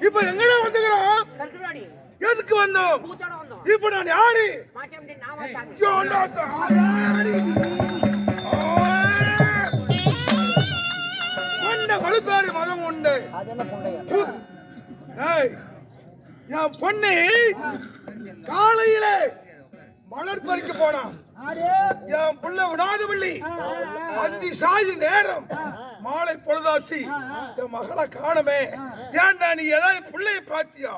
இப்ப எங்கடா வந்துக்கிறோம்? எதுக்கு வந்தோம்? இப்ப நான் யாரு? வலுக்காரி மதம் உண்டு. என் பொண்ணு காலையில மலர் பறிக்க போனான். என் பிள்ளை விடாத பிள்ளை அந்தி சாதி நேரம் மாலை பொழுதாசி என் மகளை காணமே. ஏன்டா நீ ஏதாவது பிள்ளைய பாத்தியா?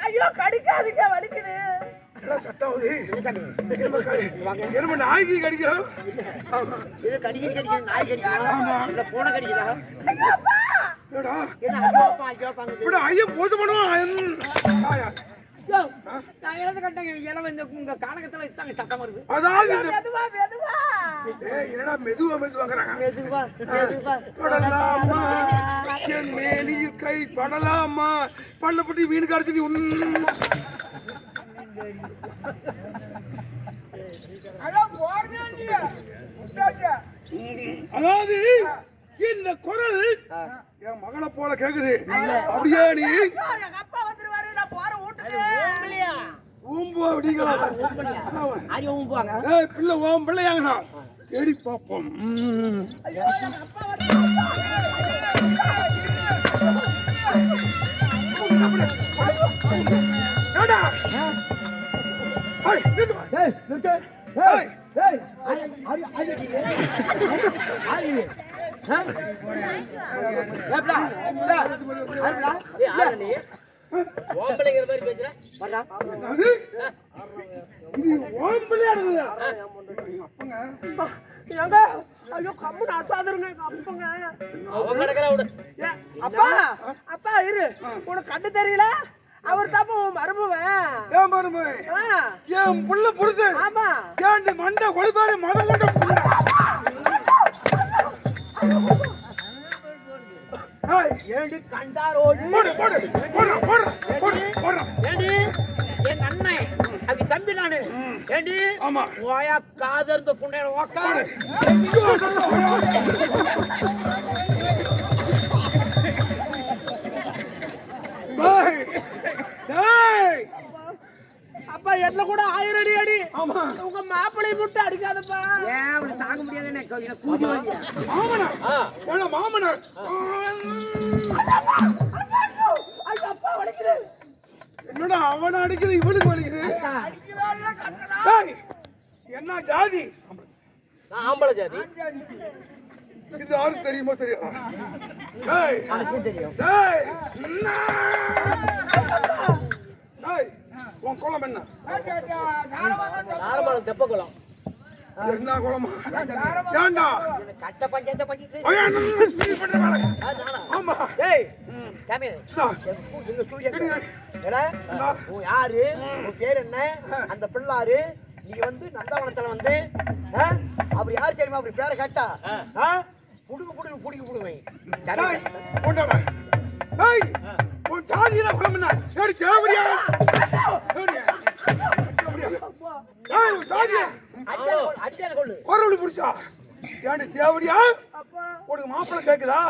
ஐயோ கடிக்காதீங்க, வலிக்குது. சட்டாவது எருமை நாய்க்கு கடிக்கும். இது கடிக்குது நாய் கடிக்குதா? ஆமா. இல்ல பூனை கடிக்குதா? ஐயா போது பண்ணுவான். நான் எழுத கட்டேங்க இளவ இந்த காணகத்துல இத்தாங்க சத்தம் வருது. அதாவது மெதுவா மெதுவா. என்னடா மெதுவா மெதுவாங்கறாங்க. மெதுவா மெதுவா படலாமா என் மேனியில் கை படலாமா பள்ளப்பட்டி மீன் கார்த்தி அதாவது இந்த குரல் என் மகளை போல கேக்குது. அப்படியே நீ அப்பா வந்துருவாரு, நான் போற வீட்டுக்கு. ஊம்பு அப்படிங்களா? பிள்ளை ஓம் பிள்ளையாங்கண்ணா தேடி பார்ப்போம். அப்பா இரு, உனக்கு கண்டு தெரியல? அவர் தப்பு மருமவன். ஏன் மருமவன்? என் புள்ள புருஷன். ஆமா. ஏன் மண்டை கொழுப்பாரு மதம் கொண்ட ஏண்டி கண்டாரோடு ஏண்டி என் அண்ணன் அது தம்பி நானு. ஏண்டி ஆமா ஓயா காதர்ந்த புண்டையில ஓக்காடு. அப்பா என்ன கூட 1000 அடி அடி. ஆமா உங்க மாப்பிளை முட்டை அடிக்காதப்பா. ஏன் அவளை தாங்க முடியாதுன்னு கூதி வாங்கியா? மாமனா மாமனா அப்பா வலிக்குது. என்னடா அவனை அடிக்கிற இவனுக்கு வலிக்குது? என்ன ஜாதி? ஆம்பளை ஜாதி. இது யாருக்கு தெரியுமோ தெரியாது? தெரியும். உன் குளம் என்ன? தெப்ப குளம். என்ன குளமா? ஏண்டா கட்ட பஞ்சாயத்தை பண்ணிட்டு ஆமா யாரு உன் பேர் என்ன? அந்த பிள்ளாரு நீ வந்து நந்தவனத்துல வந்து அப்படி யாரு தெரியுமா? அப்படி பேரை கேட்டா புடுங்க புடுங்க புடிக்க புடுங்க. ஜாதியில குளம் என்ன? குரல் புடிச்சா ஏன்டி தேவடியா? உனக்கு மாப்பிள்ளை கேக்குதா?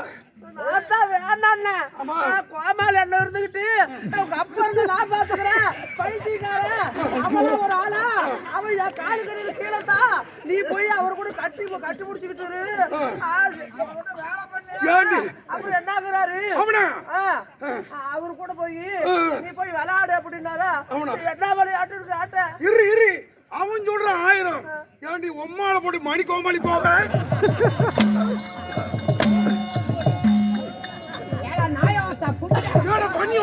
கோமால என்ன இருந்துகிட்டு அப்பா இருந்து நான் பாத்துக்கிறேன். பைத்தியக்காரன் ஒரு ஆளா அவன் என் காலு கடையில கீழத்தா. நீ போய் அவர் கூட கட்டி முடிச்சுக்கிட்டு அப்புறம் என்ன ஆகுறாரு? அவரு கூட போய் நீ போய் விளையாடு அப்படின்னாரா? என்ன விளையாட்டு ஆட்ட? இரு அவன் சொல்ற 1000 ஏண்டி உம்மால போட்டு மணி கோமாளி போக பண்ணி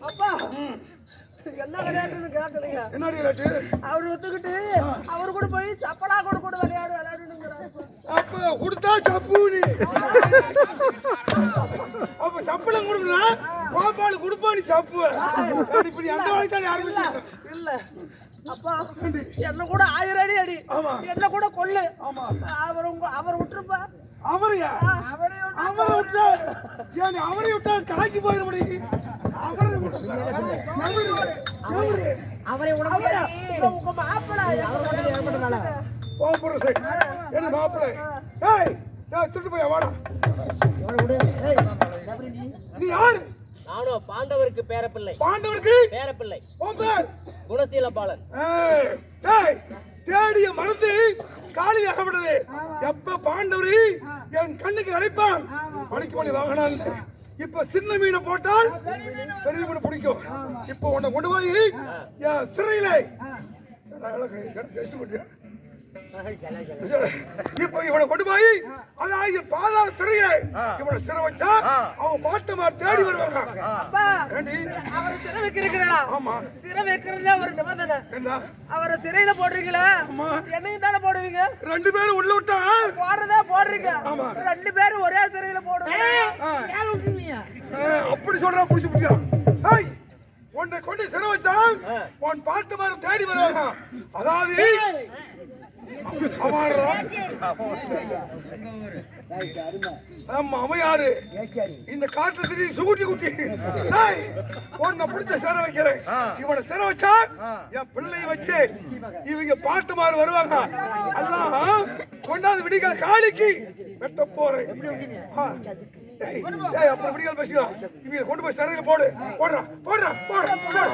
அப்பா என்ன விளையாட்டுன்னு கேட்கலையா? என்ன விளையாட்டு? அவரு ஒத்துக்கிட்டு அவரு கூட போய் சப்பலா கூட விளையாடுங்கிறாரு. அப்ப கொடுத்தா சப்பு நீ அப்ப சப்பளம் கொடுக்கணும். கோபாலு கொடுப்பா நீ சப்பு. இப்படி அந்த வேலைக்கு தான் யாரும் இல்ல. அப்பா என்ன கூட 1000 அடி அடி. என்ன கூட கொல்லு. அவர் விட்டுருப்பா. அவரையா? அவரை விட்டா அவரை விட்டா காய்ச்சி போயிட முடியும். அவரை உங்க மாப்பிள்ளை மாப்பிள்ளை சுட்டு போய் வாடா நீ யாரு? நானும் பாண்டவருக்கு பேரப்பிள்ளை. பாண்டவருக்கு பேரப்பிள்ளை உன் பேர்? குணசீல பாலன். டேய், தேடிய மருந்து காலில் அகப்படுது. எப்ப பாண்டவரு என் கண்ணுக்கு அழைப்பான் மணிக்கு மணி வாங்கினான். இப்ப சின்ன மீனை போட்டால் பெரிய மீனை பிடிக்கும். இப்ப உன்னை கொண்டு போய் என் சிறையில இப்ப இவனை கொண்டு போய் அதாவது பாதாள சிறையை இவனை சிறை வச்சா அவன் பாட்டுமார் தேடி வருவாங்க. அப்பா, ஏண்டி? அவரை சிறை வைக்கிறீங்களா? ஆமா. சிறை வைக்கிறதா ஒரு நிபந்தனை. என்ன? அவரை சிறையில போடுறீங்களா? என்னையும் தானே போடுவீங்க? 2 பேரும் உள்ள விட்டா போடுறதா போடுறீங்க. ஆமா. 2 பேரும் ஒரே சிறையில போடுவீங்க. அப்படி சொல்றா புடிச்சு புடியா. ஏய், உன்னை கொண்டு சிறை வச்சா உன் பாட்டுமார் தேடி வருவாங்க. அதாவது அவன் யாரு? இந்த காட்டு சிறி சுகுட்டி குட்டி. உன்னை பிடிச்ச சிறை வைக்கிறேன். இவனை சிறை வச்சா என் பிள்ளை வச்சு இவங்க பாட்டுமாறு வருவாங்க. எல்லாம் கொண்டாந்து விடிகால காளிக்கு வெட்ட போறேன். அப்புறம் விடிகால பேசிக்கலாம். இவங்க கொண்டு போய் சிறையில போடு. போடுறா போடுறா போடுறா போடுறா.